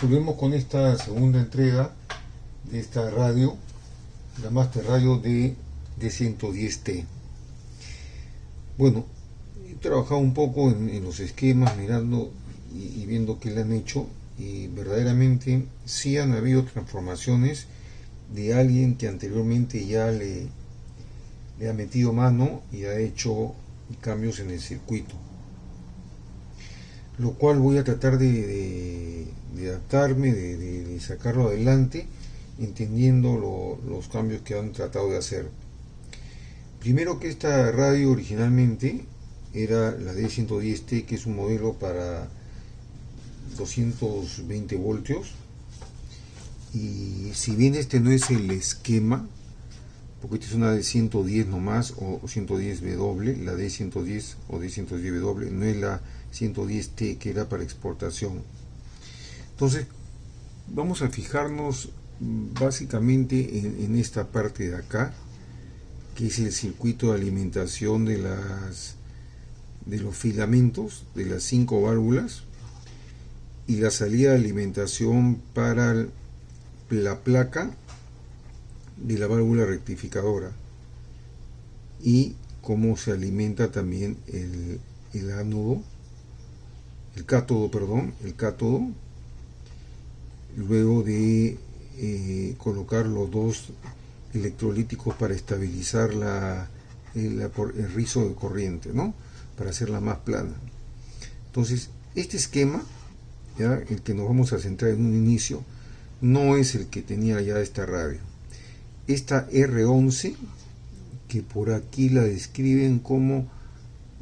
Volvemos con esta segunda entrega de esta radio, la Master Radio de 110T. Bueno, he trabajado un poco en los esquemas, mirando y viendo qué le han hecho, y verdaderamente sí han habido transformaciones de alguien que anteriormente ya le ha metido mano y ha hecho cambios en el circuito, lo cual voy a tratar de adaptarme, de sacarlo adelante, entendiendo los cambios que han tratado de hacer. Primero, que esta radio originalmente era la D110T, que es un modelo para 220 voltios, y si bien este no es el esquema, porque esta es una D110 nomás, o 110W, la D110 o D110W, no es la 110T que era para exportación. Entonces vamos a fijarnos básicamente en esta parte de acá, que es el circuito de alimentación de los filamentos de las 5 válvulas, y la salida de alimentación para la placa de la válvula rectificadora, y cómo se alimenta también el ánodo, el cátodo, luego de colocar los dos electrolíticos para estabilizar el rizo de corriente, ¿no? Para hacerla más plana. Entonces, este esquema, ya el que nos vamos a centrar en un inicio, no es el que tenía ya esta radio. Esta R11, que por aquí la describen como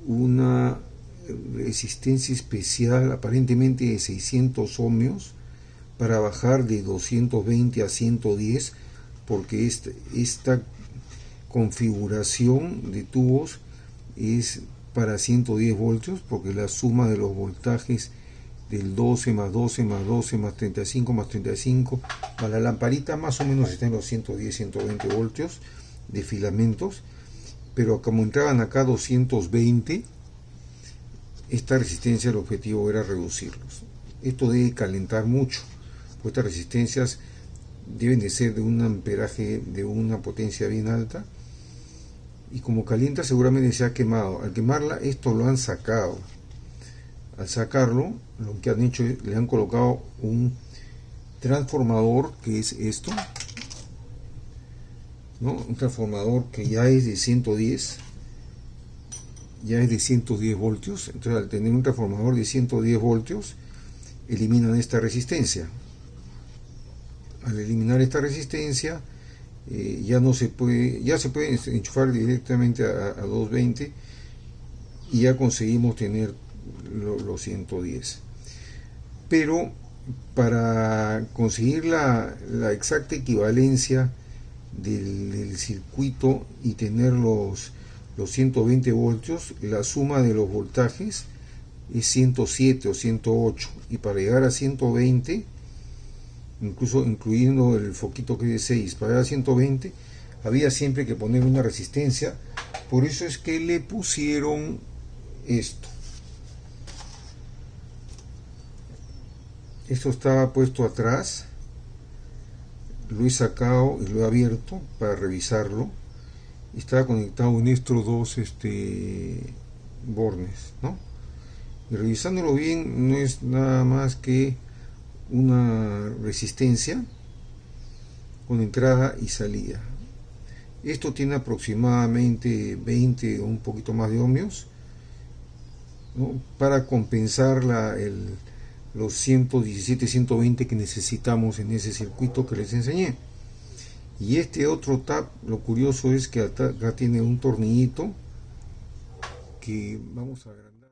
una resistencia especial aparentemente de 600 ohmios, para bajar de 220 a 110, porque esta configuración de tubos es para 110 voltios, porque la suma de los voltajes del 12 más 12 más 12 más 35 más 35 más la lamparita más o menos está en los 110, 120 voltios de filamentos, pero como entraban acá 220, esta resistencia, el objetivo era reducirlos. Esto debe calentar mucho, pues estas resistencias deben de ser de un amperaje, de una potencia bien alta, y como calienta seguramente se ha quemado. Al quemarla, esto lo han sacado. Al sacarlo, lo que han hecho es, le han colocado un transformador, que es esto, ¿no? Un transformador que ya es de 110, ya es de 110 voltios. Entonces, al tener un transformador de 110 voltios, eliminan esta resistencia. Al eliminar esta resistencia, ya se puede enchufar directamente a 220, y ya conseguimos tener los 110. Pero para conseguir la exacta equivalencia del circuito y tener los 120 voltios, la suma de los voltajes es 107 o 108, y para llegar a 120, incluso incluyendo el foquito que es de 6, para llegar a 120 había siempre que poner una resistencia. Por eso es que le pusieron esto. Esto estaba puesto atrás, lo he sacado y lo he abierto para revisarlo. Estaba conectado en estos dos bornes, ¿no? Y revisándolo bien, no es nada más que una resistencia con entrada y salida. Esto tiene aproximadamente 20 o un poquito más de ohmios, ¿no? Para compensar los 117, 120 que necesitamos en ese circuito que les enseñé. Y este otro tap, lo curioso es que acá tiene un tornillito que vamos a agrandar,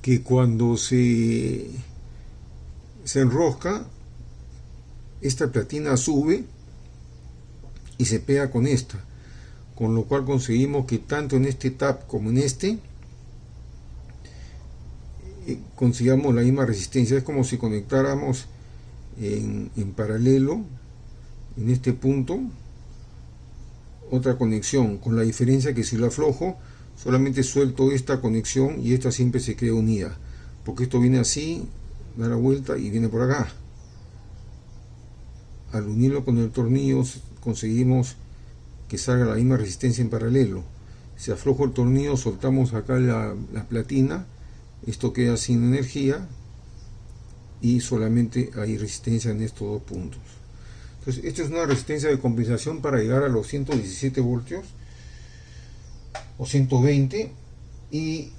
que cuando se enrosca, esta platina sube y se pega con esta, con lo cual conseguimos que tanto en este tap como en este consigamos la misma resistencia. Es como si conectáramos en paralelo en este punto otra conexión, con la diferencia que si lo aflojo solamente suelto esta conexión y esta siempre se queda unida, porque esto viene así, da la vuelta y viene por acá. Al unirlo con el tornillo conseguimos que salga la misma resistencia en paralelo. Si aflojo el tornillo, soltamos acá la platina, esto queda sin energía y solamente hay resistencia en estos dos puntos. Entonces esta es una resistencia de compensación para llegar a los 117 voltios o 120, y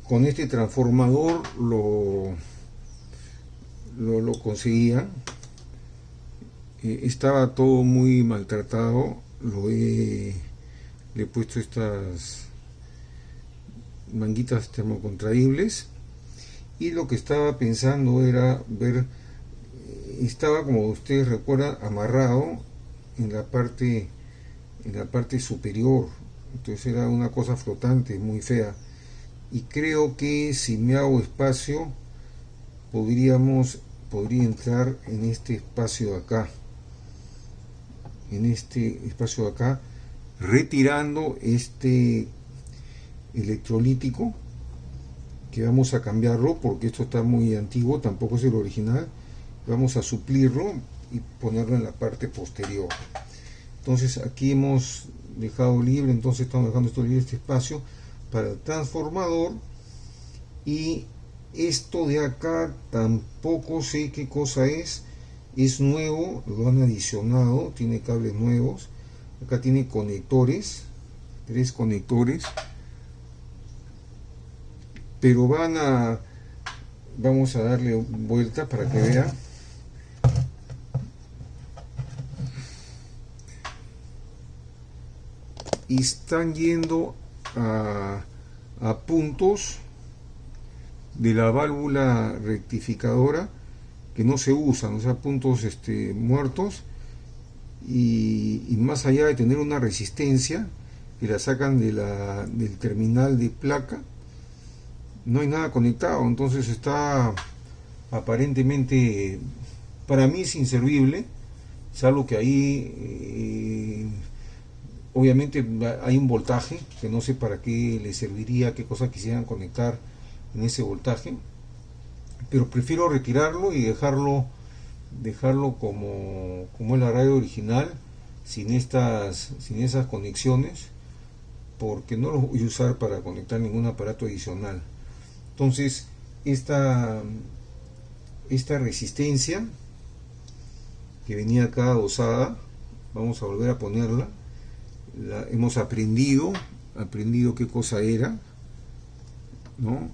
con este transformador lo conseguía. Estaba todo muy maltratado, le he puesto estas manguitas termocontraíbles, y lo que estaba pensando era ver, estaba, como ustedes recuerdan, amarrado en la parte superior, entonces era una cosa flotante muy fea, y creo que si me hago espacio podría entrar en este espacio de acá, retirando este electrolítico, que vamos a cambiarlo porque esto está muy antiguo, tampoco es el original. Vamos a suplirlo y ponerlo en la parte posterior. Entonces aquí hemos dejado libre, entonces estamos dejando esto libre, este espacio para el transformador. Y esto de acá tampoco sé qué cosa es nuevo, lo han adicionado, tiene cables nuevos, acá tiene conectores, 3 conectores, pero vamos a darle vuelta para que vean. Y están yendo a puntos de la válvula rectificadora que no se usan, o sea, puntos muertos, y más allá de tener una resistencia que la sacan del terminal de placa, no hay nada conectado. Entonces está aparentemente, para mí es inservible, salvo que ahí obviamente hay un voltaje que no sé para qué le serviría, qué cosa quisieran conectar en ese voltaje, pero prefiero retirarlo y dejarlo como es la radio original, sin esas conexiones, porque no lo voy a usar para conectar ningún aparato adicional. Entonces esta resistencia que venía acá adosada, vamos a volver a ponerla. Hemos aprendido qué cosa era, ¿no?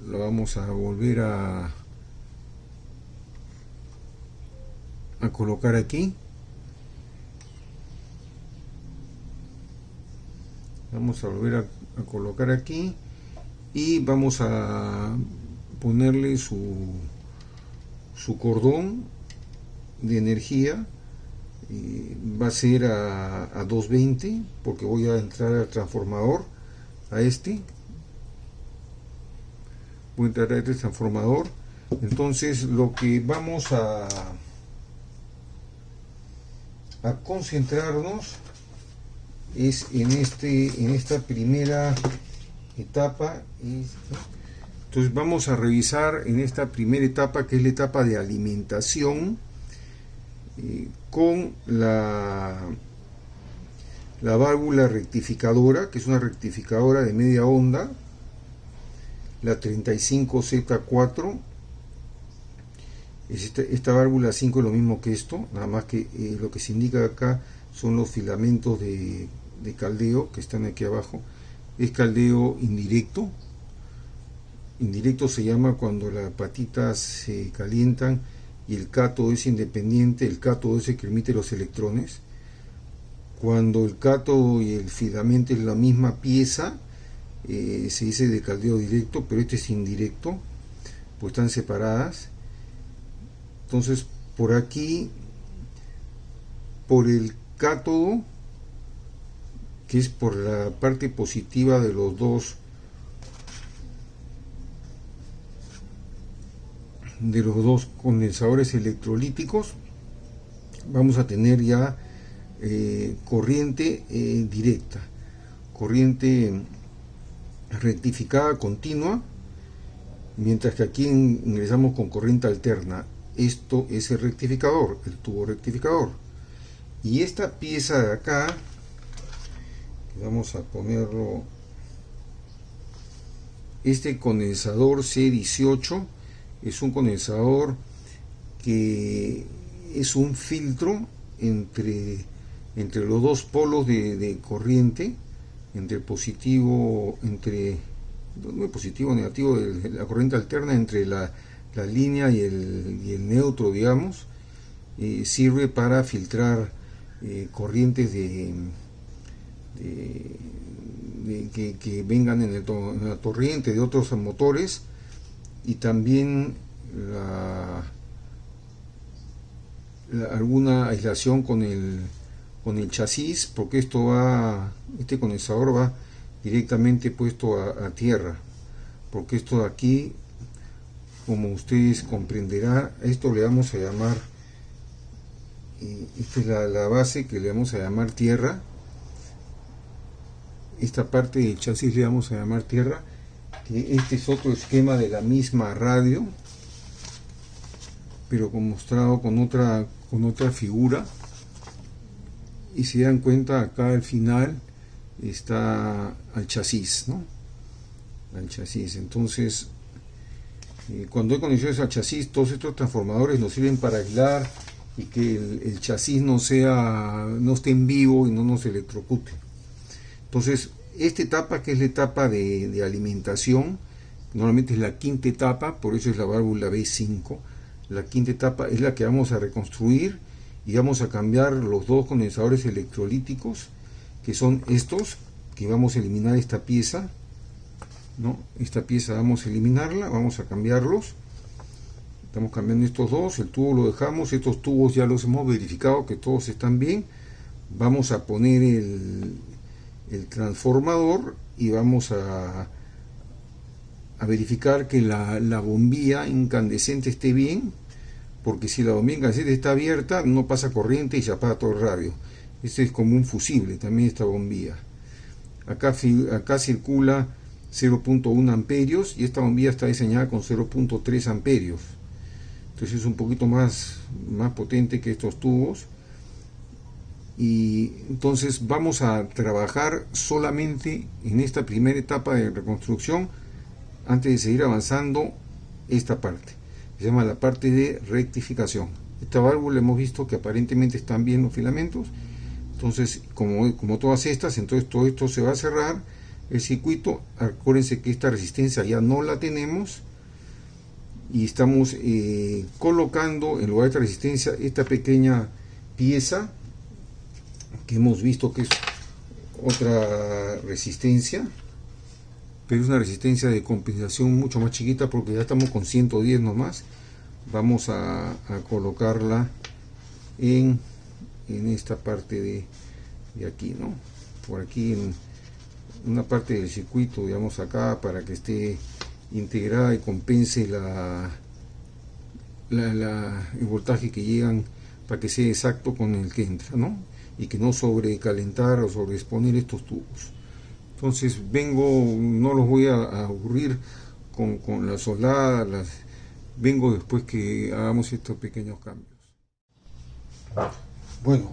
La vamos a volver a colocar aquí. Vamos a volver a colocar aquí y vamos a ponerle su cordón de energía. Va a ser a 220, porque voy a entrar al transformador, voy a entrar a este transformador. Entonces lo que vamos a concentrarnos es en esta primera etapa. Entonces vamos a revisar en esta primera etapa, que es la etapa de alimentación, con la válvula rectificadora, que es una rectificadora de media onda, la 35Z4. Esta válvula 5 es lo mismo que esto, nada más que lo que se indica acá son los filamentos de caldeo que están aquí abajo. Es caldeo indirecto. Indirecto se llama cuando las patitas se calientan y el cátodo es independiente. El cátodo es el que emite los electrones. Cuando el cátodo y el filamento es la misma pieza, se dice de caldeo directo, pero este es indirecto, pues están separadas. Entonces por aquí, por el cátodo, que es por la parte positiva de los dos condensadores electrolíticos, vamos a tener ya corriente directa. corriente rectificada continua, mientras que aquí ingresamos con corriente alterna. Esto es el rectificador, el tubo rectificador. Y esta pieza de acá, vamos a ponerlo, este condensador C18 es un condensador que es un filtro entre los dos polos de corriente, entre el positivo, no el positivo negativo de la corriente alterna, entre la línea y el neutro, digamos. Sirve para filtrar corrientes que vengan en la corriente de otros motores, y también alguna aislación con el chasis, porque este condensador va directamente puesto a tierra, porque esto de aquí, como ustedes comprenderán, esto le vamos a llamar, esta es la base que le vamos a llamar tierra. Esta parte del chasis le vamos a llamar tierra. Este es otro esquema de la misma radio, pero mostrado con otra figura. Y si dan cuenta, acá al final está al chasis, ¿no? Al chasis. Entonces, cuando hay conexiones al chasis, todos estos transformadores nos sirven para aislar y que el chasis no esté en vivo y no nos electrocute. Entonces, esta etapa, que es la etapa de alimentación, normalmente es la quinta etapa, por eso es la válvula B5. La quinta etapa es la que vamos a reconstruir, y vamos a cambiar los dos condensadores electrolíticos, que son estos, que vamos a eliminar esta pieza, ¿no? Esta pieza vamos a eliminarla, vamos a cambiarlos. Estamos cambiando estos dos, el tubo lo dejamos, estos tubos ya los hemos verificado que todos están bien. Vamos a poner el transformador y vamos a verificar que la bombilla incandescente esté bien, porque si la bombilla incandescente está abierta no pasa corriente y se apaga todo el radio. Este es como un fusible también, esta bombilla. Acá circula 0.1 amperios y esta bombilla está diseñada con 0.3 amperios. Entonces es un poquito más potente que estos tubos. Y entonces vamos a trabajar solamente en esta primera etapa de reconstrucción, antes de seguir avanzando esta parte. Se llama la parte de rectificación. Esta válvula hemos visto que aparentemente están bien los filamentos. Entonces, como todas estas, entonces todo esto se va a cerrar el circuito. Acuérdense que esta resistencia ya no la tenemos, y estamos colocando en lugar de esta resistencia esta pequeña pieza que hemos visto que es otra resistencia, pero es una resistencia de compensación mucho más chiquita, porque ya estamos con 110 nomás. Vamos a colocarla en esta parte de aquí, ¿no? Por aquí, en una parte del circuito, digamos acá, para que esté integrada y compense el voltaje que llegan, para que sea exacto con el que entra, ¿no? Y que no sobrecalentar o sobreexponer estos tubos. Entonces no los voy a aburrir con la soldada, vengo después que hagamos estos pequeños cambios. Bueno,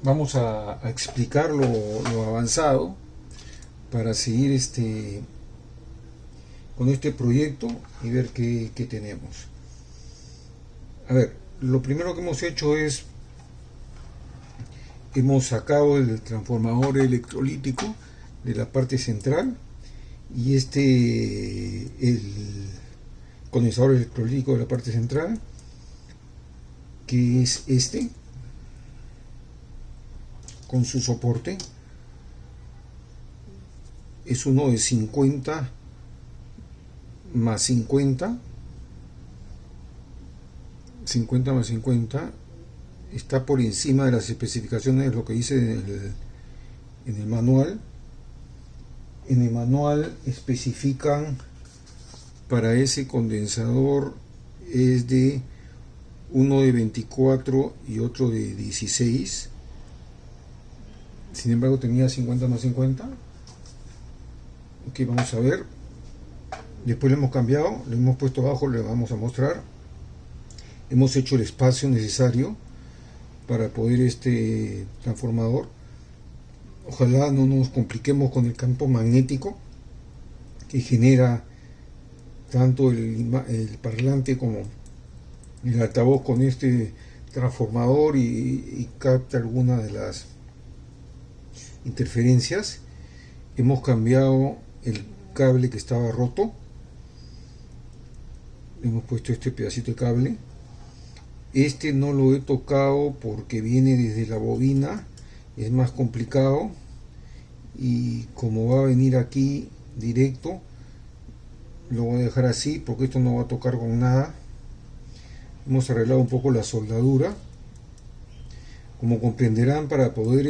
vamos a explicar lo avanzado para seguir con este proyecto y ver qué tenemos. A ver, lo primero que hemos hecho es hemos sacado el transformador electrolítico de la parte central, y el condensador electrolítico de la parte central, que es con su soporte, es uno de 50 más 50 más 50, está por encima de las especificaciones, lo que dice en el manual. En el manual especifican para ese condensador es de uno de 24 y otro de 16. Sin embargo tenía 50 más 50, Aquí vamos a ver, después le hemos cambiado, le hemos puesto abajo, le vamos a mostrar, hemos hecho el espacio necesario para poder este transformador. Ojalá no nos compliquemos con el campo magnético que genera tanto el parlante como el altavoz con este transformador y capta alguna de las interferencias. Hemos cambiado el cable que estaba roto, hemos puesto este pedacito de cable. Este no lo he tocado porque viene desde la bobina, es más complicado, y como va a venir aquí directo, lo voy a dejar así porque esto no va a tocar con nada. Hemos arreglado un poco la soldadura. Como comprenderán, para poder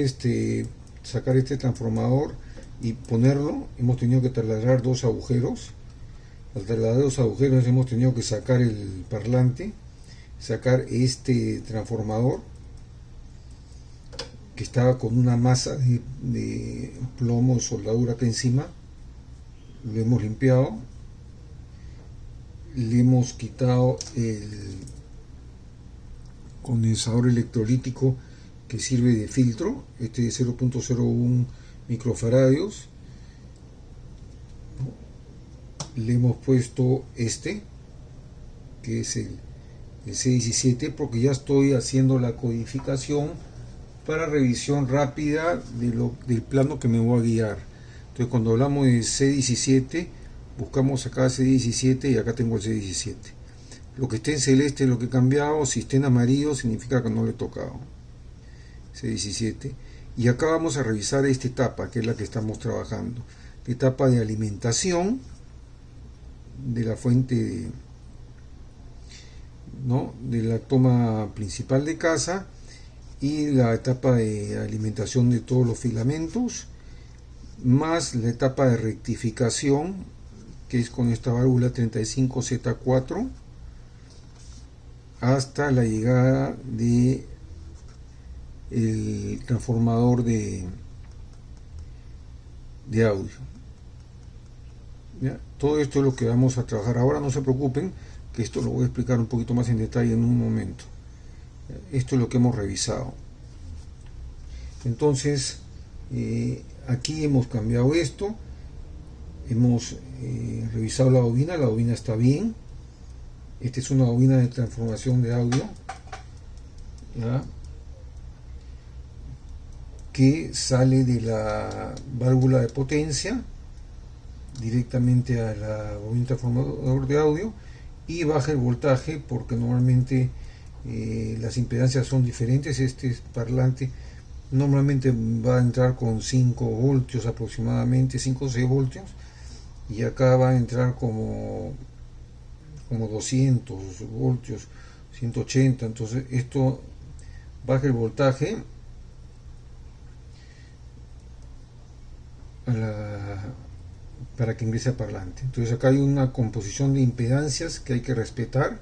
sacar este transformador y ponerlo, hemos tenido que taladrar dos agujeros. Al taladrar dos agujeros hemos tenido que sacar el parlante, sacar este transformador que estaba con una masa de plomo de soldadura acá encima. Lo hemos limpiado, le hemos quitado el condensador electrolítico que sirve de filtro, este de 0.01 microfaradios. Le hemos puesto este que es el C17 porque ya estoy haciendo la codificación para revisión rápida del plano que me voy a guiar. Entonces, cuando hablamos de C17, buscamos acá C17 y acá tengo el C17. Lo que esté en celeste es lo que he cambiado, si está en amarillo significa que no lo he tocado. C17. Y acá vamos a revisar esta etapa, que es la que estamos trabajando. La etapa de alimentación de la fuente de la toma principal de casa, y la etapa de alimentación de todos los filamentos, más la etapa de rectificación, que es con esta válvula 35Z4 hasta la llegada de el transformador de audio. ¿Ya? Todo esto es lo que vamos a trabajar ahora. No se preocupen, que esto lo voy a explicar un poquito más en detalle en un momento. Esto es lo que hemos revisado. Entonces, aquí hemos cambiado esto, hemos revisado la bobina está bien. Esta es una bobina de transformación de audio, ¿ya?, que sale de la válvula de potencia directamente a la bobina transformador de audio y baja el voltaje porque normalmente las impedancias son diferentes. Este parlante normalmente va a entrar con 5 voltios aproximadamente, 5 o 6 voltios, y acá va a entrar como 200 voltios, 180. Entonces esto baja el voltaje para que ingrese al parlante. Entonces acá hay una composición de impedancias que hay que respetar,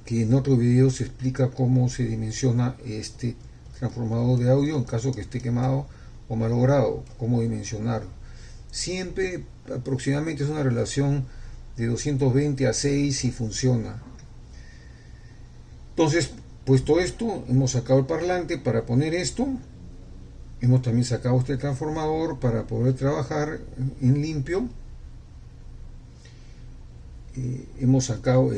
que en otro video se explica cómo se dimensiona este transformador de audio en caso que esté quemado o malogrado, cómo dimensionarlo. Siempre aproximadamente es una relación de 220 a 6 y funciona. Entonces, puesto esto, hemos sacado el parlante para poner esto, hemos también sacado este transformador para poder trabajar en limpio, hemos sacado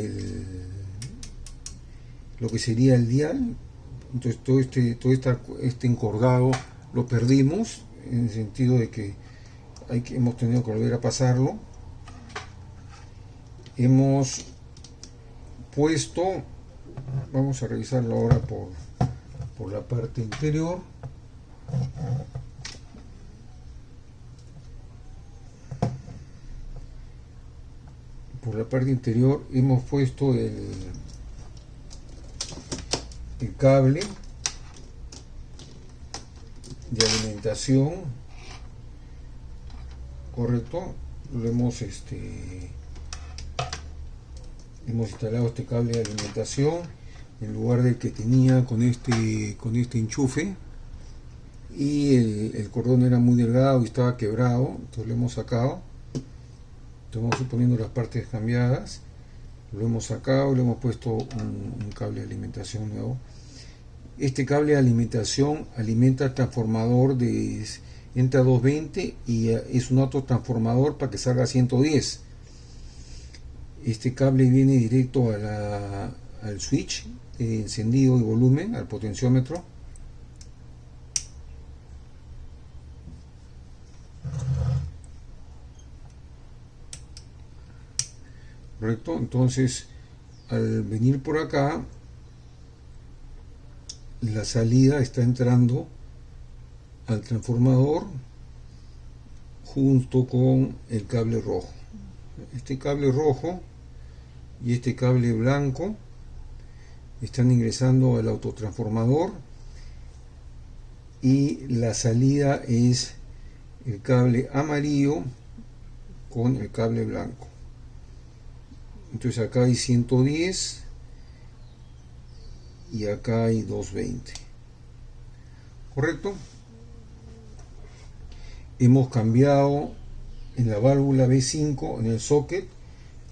lo que sería el dial. Entonces todo este encordado lo perdimos, en el sentido de que hemos tenido que volver a pasarlo. Hemos puesto, vamos a revisarlo ahora por la parte interior. Por la parte interior hemos puesto el cable de alimentación, correcto. Lo hemos instalado este cable de alimentación en lugar del que tenía con este enchufe. y el cordón era muy delgado y estaba quebrado, entonces lo hemos sacado. Estamos suponiendo las partes cambiadas, lo hemos sacado y le hemos puesto un cable de alimentación nuevo. Este cable de alimentación alimenta el transformador entra a 220 y es un autotransformador para que salga a 110. Este cable viene directo al switch de encendido y volumen, al potenciómetro. Correcto, entonces al venir por acá, la salida está entrando al transformador junto con el cable rojo. Este cable rojo y este cable blanco están ingresando al autotransformador y la salida es el cable amarillo con el cable blanco. Entonces acá hay 110 y acá hay 220. ¿Correcto? Hemos cambiado en la válvula B5, en el socket,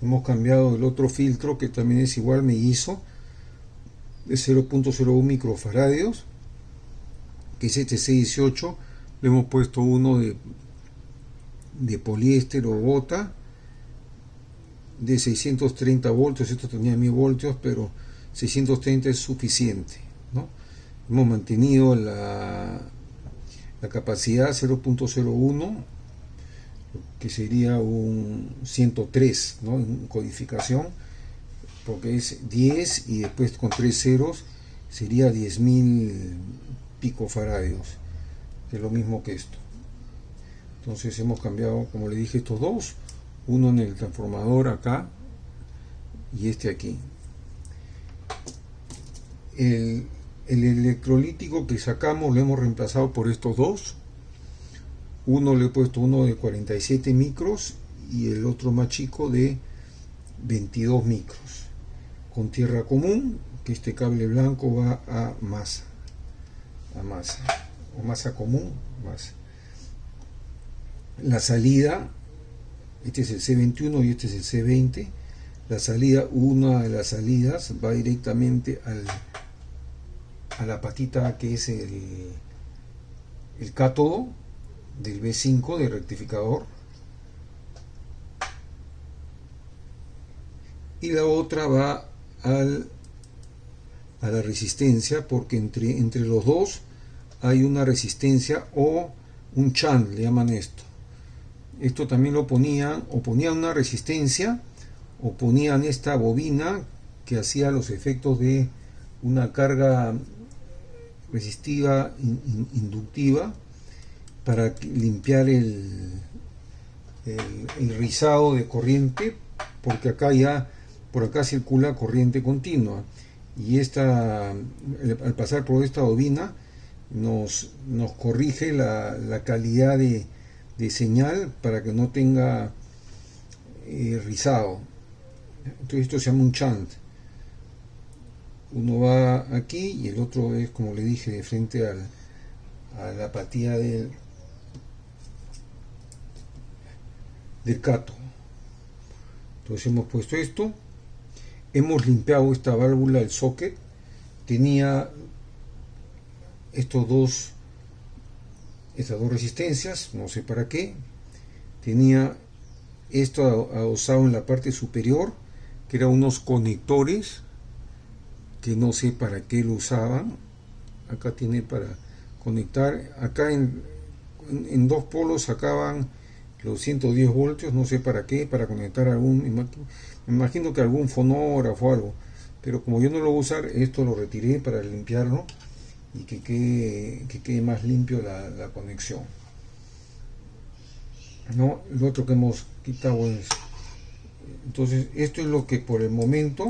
hemos cambiado el otro filtro que también es igual mellizo, de 0.01 microfaradios, que es este C18. Le hemos puesto uno de poliéster o bota de 630 voltios. Esto tenía 1000 voltios, pero 630 es suficiente, ¿no? Hemos mantenido la capacidad 0.01, que sería un 103, ¿no? En codificación, porque es 10 y después con 3 ceros sería 10.000 picofaradios, que es lo mismo que esto. Entonces hemos cambiado, como le dije, estos dos, uno en el transformador acá y este aquí. El electrolítico que sacamos lo hemos reemplazado por estos dos. Uno le he puesto uno de 47 micros y el otro más chico de 22 micros, con tierra común, que este cable blanco va a masa, o masa común, masa. La salida, este es el C21 y este es el C20. La salida, una de las salidas va directamente a la patita que es el cátodo del B5 de rectificador, y la otra va a la resistencia, porque entre los dos hay una resistencia o un shunt, le llaman esto. Esto también lo ponían una resistencia o ponían esta bobina que hacía los efectos de una carga resistiva inductiva para limpiar el rizado de corriente, porque por acá circula corriente continua, y al pasar por esta bobina nos corrige la calidad de señal para que no tenga rizado. Entonces esto se llama un shunt. Uno va aquí y el otro es, como le dije, de frente a la apatía del cátodo. Entonces hemos puesto esto, hemos limpiado esta válvula, el socket. Tenía estas dos resistencias, no sé para qué. Tenía esto adosado en la parte superior, que eran unos conectores que no sé para qué lo usaban. Acá tiene para conectar, acá en dos polos sacaban los 110 voltios, no sé para qué, para conectar me imagino que algún fonógrafo o algo, pero como yo no lo voy a usar, esto lo retiré para limpiarlo y que quede más limpio la conexión, ¿no? Lo otro que hemos quitado es, entonces esto es lo que por el momento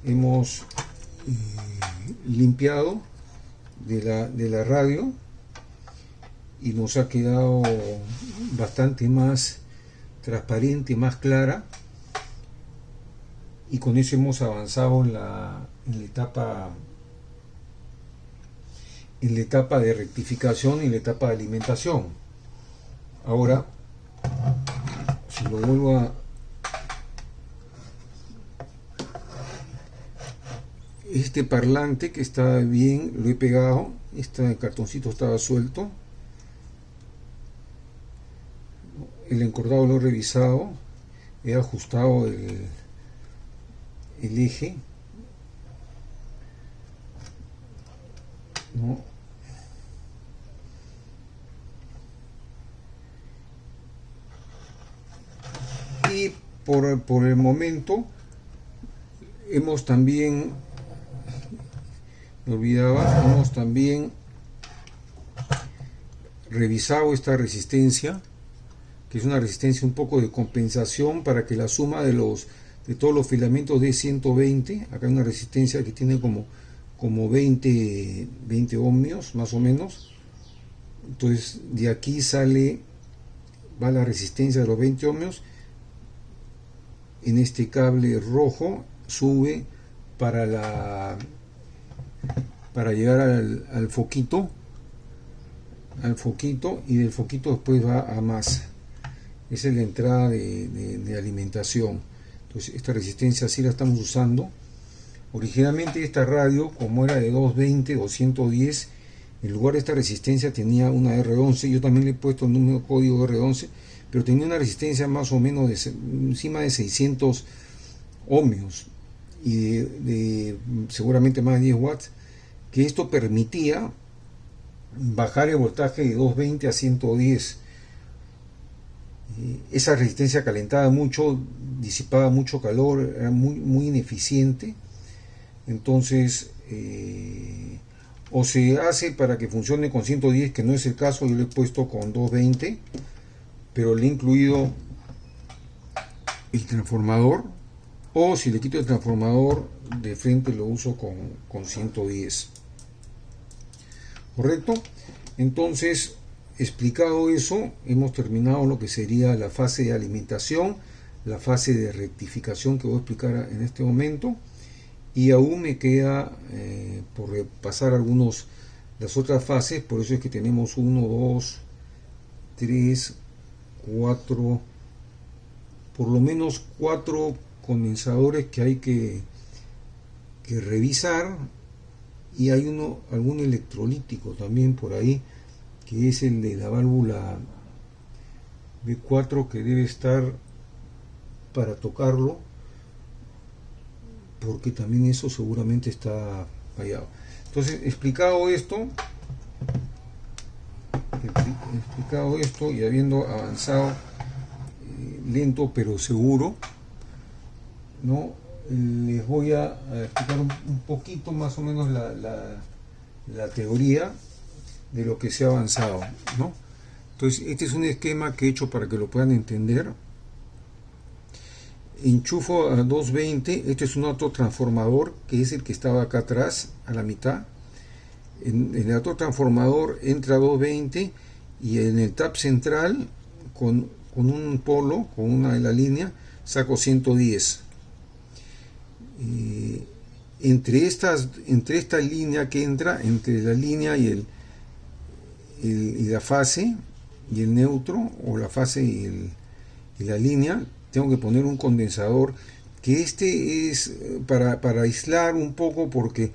hemos limpiado de la radio, y nos ha quedado bastante más transparente, más clara, y con eso hemos avanzado en la etapa en la etapa de rectificación y en la etapa de alimentación. Ahora, si lo vuelvo a... Este parlante que está bien, lo he pegado, este cartoncito estaba suelto, el encordado lo he revisado, he ajustado el eje, ¿no? Y por el momento hemos también, me olvidaba, hemos también revisado esta resistencia, que es una resistencia un poco de compensación para que la suma de todos los filamentos dé 120. Acá hay una resistencia que tiene como 20 ohmios más o menos. Entonces de aquí va la resistencia de los 20 ohmios en este cable rojo, sube para llegar al foquito, y del foquito después va a masa. Esa es la entrada de alimentación. Entonces esta resistencia sí la estamos usando. Originalmente esta radio, como era de 220 o 110, en lugar de esta resistencia tenía una R11. Yo también le he puesto el número código R11, pero tenía una resistencia más o menos encima de 600 ohmios y de seguramente más de 10 watts, que esto permitía bajar el voltaje de 220 a 110. Esa resistencia calentaba mucho, disipaba mucho calor, era muy ineficiente. Entonces o se hace para que funcione con 110, que no es el caso. Yo lo he puesto con 220, pero le he incluido el transformador, o si le quito el transformador de frente lo uso con 110. ¿Correcto? Entonces, explicado eso, hemos terminado lo que sería la fase de alimentación, la fase de rectificación que voy a explicar en este momento, y aún me queda por repasar las otras fases. Por eso es que tenemos 1, 2, 3, 4, por lo menos 4 condensadores que hay que revisar, y hay algún electrolítico también por ahí, que es el de la válvula B4, que debe estar para tocarlo, porque también eso seguramente está fallado. Entonces, explicado esto y habiendo avanzado lento pero seguro, ¿no? Les voy a explicar un poquito más o menos la teoría de lo que se ha avanzado, ¿no? Entonces, este es un esquema que he hecho para que lo puedan entender. Enchufo a 220, este es un autotransformador, que es el que estaba acá atrás, a la mitad. En el autotransformador entra a 220, y en el tap central, con un polo, con una de la línea, saco 110. Entre esta línea que entra, entre la línea y la fase y el neutro, o la fase y la línea, tengo que poner un condensador, que este es para aislar un poco, porque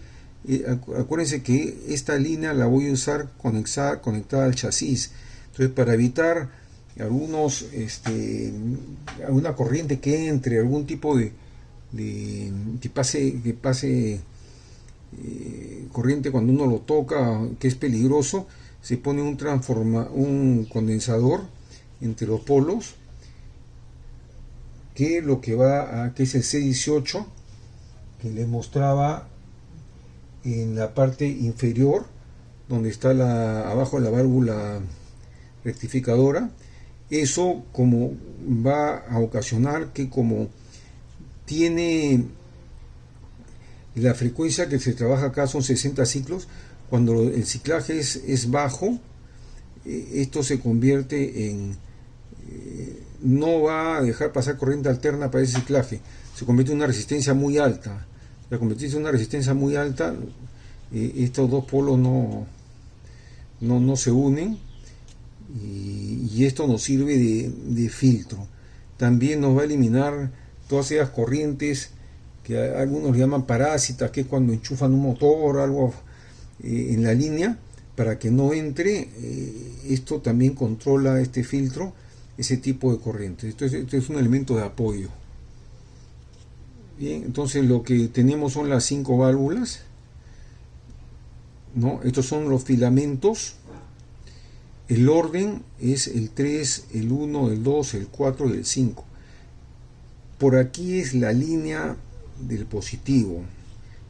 acuérdense que esta línea la voy a usar conectada al chasis. Entonces, para evitar alguna corriente que entre, algún tipo de que pase corriente cuando uno lo toca, que es peligroso, se pone un condensador entre los polos, que lo que que es el C18, que les mostraba en la parte inferior, donde está abajo la válvula rectificadora. Eso como va a ocasionar que, como tiene la frecuencia que se trabaja acá son 60 ciclos, cuando el ciclaje es bajo, esto se convierte en no va a dejar pasar corriente alterna para ese ciclaje, se convierte en una resistencia muy alta. Al convertirse en una resistencia muy alta, estos dos polos no no se unen, y esto nos sirve de filtro. También nos va a eliminar todas esas corrientes que algunos le llaman parásitas, que es cuando enchufan un motor o algo en la línea para que no entre. Esto también controla, este filtro, ese tipo de corrientes. Esto es un elemento de apoyo. Bien, entonces lo que tenemos son las 5 válvulas, ¿no? Estos son los filamentos. El orden es el 3, el 1, el 2, el 4 y el 5. Por aquí es la línea del positivo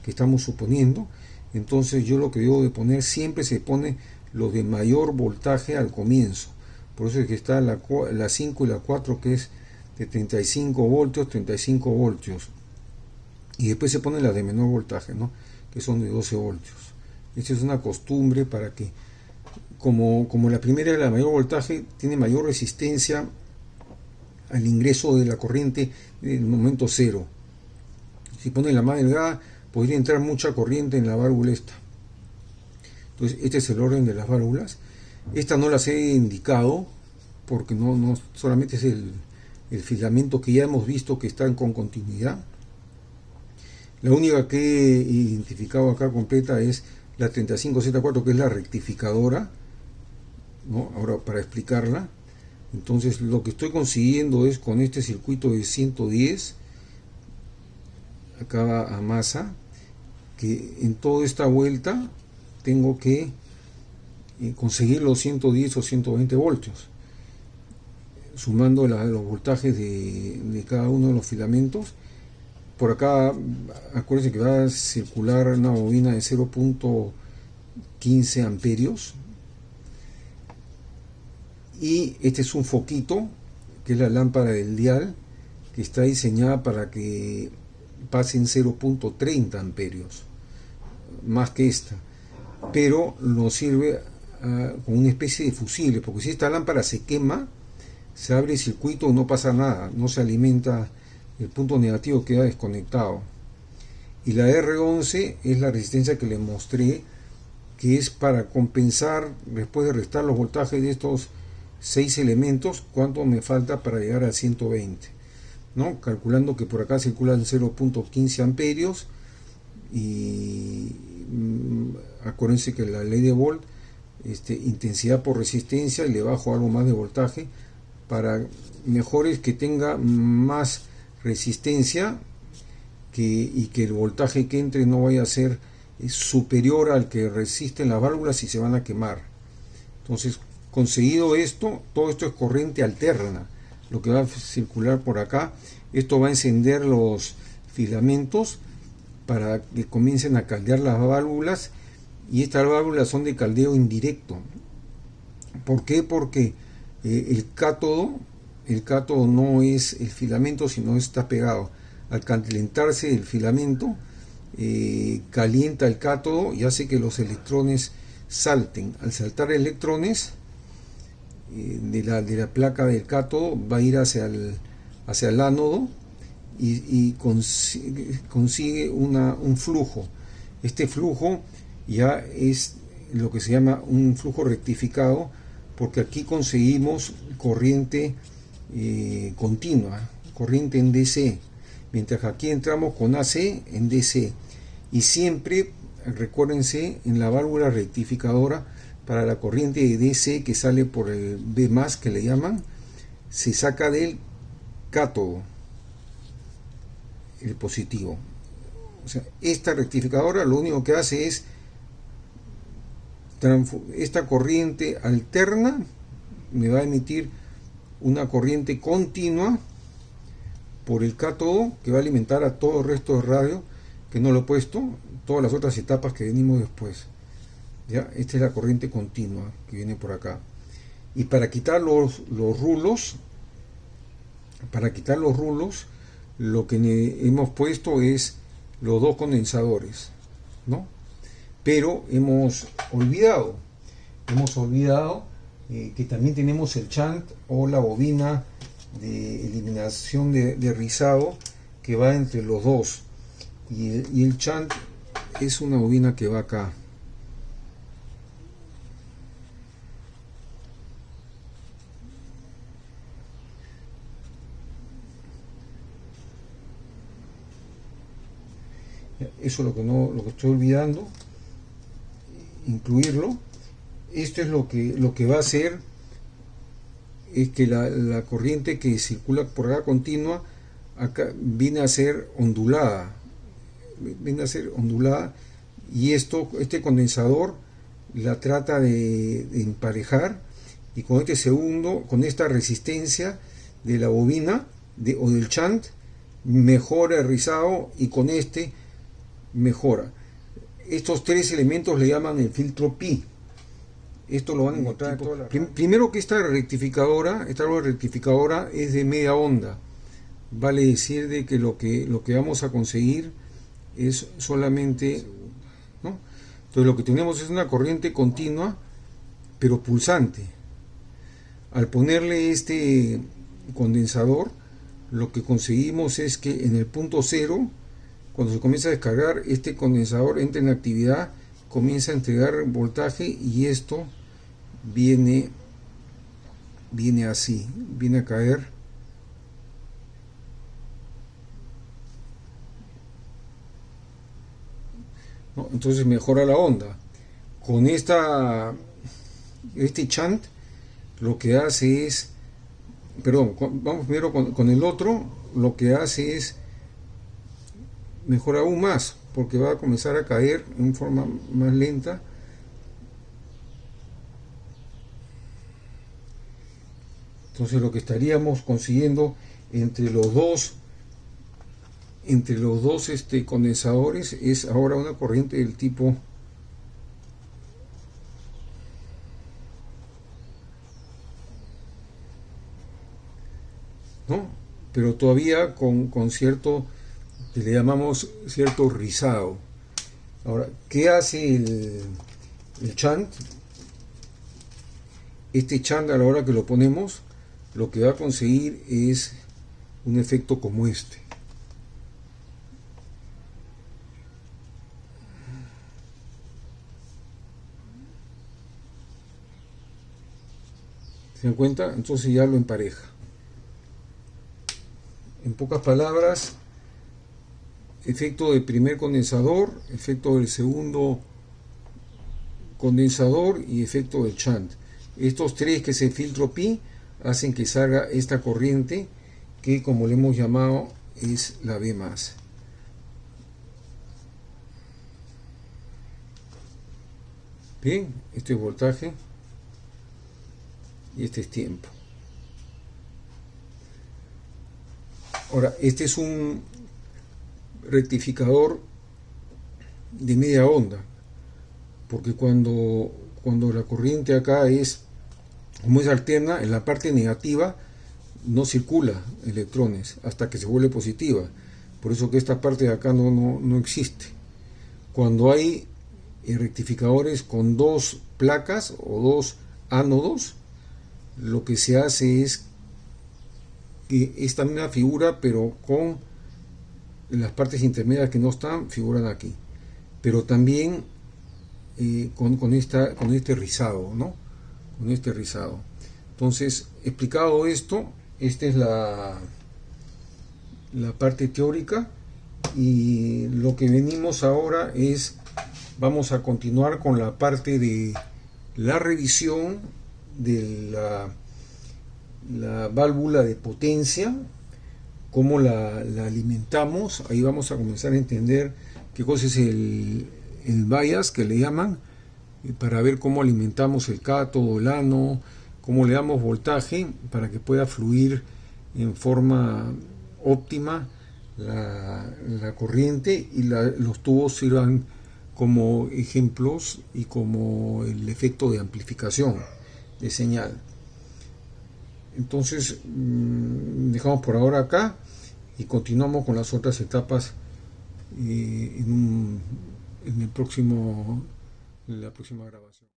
que estamos suponiendo. Entonces yo lo que debo de poner, siempre se pone lo de mayor voltaje al comienzo. Por eso es que está la 5 y la 4, que es de 35 voltios, 35 voltios. Y después se ponen las de menor voltaje, ¿no? Que son de 12 voltios. Esta es una costumbre para que, como la primera es la mayor voltaje, tiene mayor resistencia al ingreso de la corriente en el momento cero. Si ponen la más delgada, podría entrar mucha corriente en la válvula esta. Entonces este es el orden de las válvulas. Estas no las he indicado porque no solamente es el filamento que ya hemos visto que están con continuidad. La única que he identificado acá completa es la 35Z4, que es la rectificadora, ¿no? Ahora, para explicarla, entonces lo que estoy consiguiendo es, con este circuito de 110, acá va a masa, que en toda esta vuelta tengo que conseguir los 110 o 120 voltios, sumando los voltajes de cada uno de los filamentos. Por acá, acuérdense que va a circular una bobina de 0.15 amperios. Y este es un foquito, que es la lámpara del dial, que está diseñada para que pasen 0.30 amperios, más que esta. Pero nos sirve como una especie de fusible, porque si esta lámpara se quema, se abre el circuito y no pasa nada, no se alimenta. El punto negativo queda desconectado. Y la R11 es la resistencia que les mostré, que es para compensar, después de restar los voltajes de estos 6 elementos, cuánto me falta para llegar a 120, ¿no? Calculando que por acá circulan 0.15 amperios. Y acuérdense que la ley de Volt, intensidad por resistencia, y le bajo algo más de voltaje para mejores, que tenga más resistencia, y que el voltaje que entre no vaya a ser superior al que resisten las válvulas y se van a quemar. Entonces, conseguido esto, todo esto es corriente alterna, lo que va a circular por acá. Esto va a encender los filamentos para que comiencen a caldear las válvulas, y estas válvulas son de caldeo indirecto. ¿Por qué? Porque el cátodo no es el filamento, sino está pegado. Al calentarse el filamento, calienta el cátodo y hace que los electrones salten. Al saltar electrones de la placa del cátodo, va a ir hacia el ánodo, y consigue un flujo. Este flujo ya es lo que se llama un flujo rectificado, porque aquí conseguimos corriente continua, corriente en DC, mientras que aquí entramos con AC en DC. Y siempre, recuérdense, en la válvula rectificadora, para la corriente de DC que sale por el B+, que le llaman, se saca del cátodo el positivo. O sea, esta rectificadora lo único que hace es esta corriente alterna me va a emitir una corriente continua por el cátodo, que va a alimentar a todo el resto de radio, que no lo he puesto, todas las otras etapas que venimos después. ¿Ya? Esta es la corriente continua que viene por acá. Y para quitar los rulos, lo que hemos puesto es los dos condensadores, ¿no? Pero hemos olvidado que también tenemos el shunt, o la bobina de eliminación de rizado, que va entre los dos, y el shunt es una bobina que va acá. Eso es lo que estoy olvidando, incluirlo. Esto es lo que va a hacer es que la corriente que circula por acá continua acá viene a ser ondulada, y este condensador la trata de emparejar, y con este segundo, con esta resistencia de la bobina o del shunt, mejora el rizado, y con este mejora. Estos tres elementos le llaman el filtro Pi. Esto lo van a encontrar en toda la... Primero, que esta rectificadora es de media onda. Vale decir de que lo que vamos a conseguir es solamente, ¿no? Entonces lo que tenemos es una corriente continua pero pulsante. Al ponerle este condensador, lo que conseguimos es que en el punto cero, cuando se comienza a descargar, este condensador entra en actividad, comienza a entregar voltaje, y esto viene así, viene a caer ¿no? Entonces mejora la onda. Con este shunt lo que hace es, vamos primero con el otro, lo que hace es mejora aún más, porque va a comenzar a caer en forma más lenta. Entonces lo que estaríamos consiguiendo entre los dos condensadores es ahora una corriente del tipo ¿no? Pero todavía con cierto, que le llamamos cierto rizado. Ahora, ¿qué hace el shunt? Este shunt, a la hora que lo ponemos, lo que va a conseguir es un efecto como este. ¿Se dan cuenta? Entonces ya lo empareja. En pocas palabras, efecto del primer condensador, efecto del segundo condensador y efecto del shunt. Estos tres, que es el filtro Pi, hacen que salga esta corriente que, como le hemos llamado, es la B+. Bien, este es voltaje y este es tiempo. Ahora, este es un rectificador de media onda, porque cuando la corriente acá como es alterna, en la parte negativa no circula electrones hasta que se vuelve positiva. Por eso que esta parte de acá no existe. Cuando hay rectificadores con dos placas o dos ánodos, lo que se hace es que esta misma figura, pero con las partes intermedias que no están, figuran aquí. Pero también con este rizado, ¿no? Con este rizado. Entonces, explicado esto, esta es la parte teórica, y lo que venimos ahora vamos a continuar con la parte de la revisión de la válvula de potencia, cómo la alimentamos. Ahí vamos a comenzar a entender qué cosa es el bias, que le llaman, para ver cómo alimentamos el cátodo, el ánodo, cómo le damos voltaje para que pueda fluir en forma óptima la corriente, y los tubos sirvan como ejemplos y como el efecto de amplificación de señal. Entonces dejamos por ahora acá y continuamos con las otras etapas en la próxima grabación.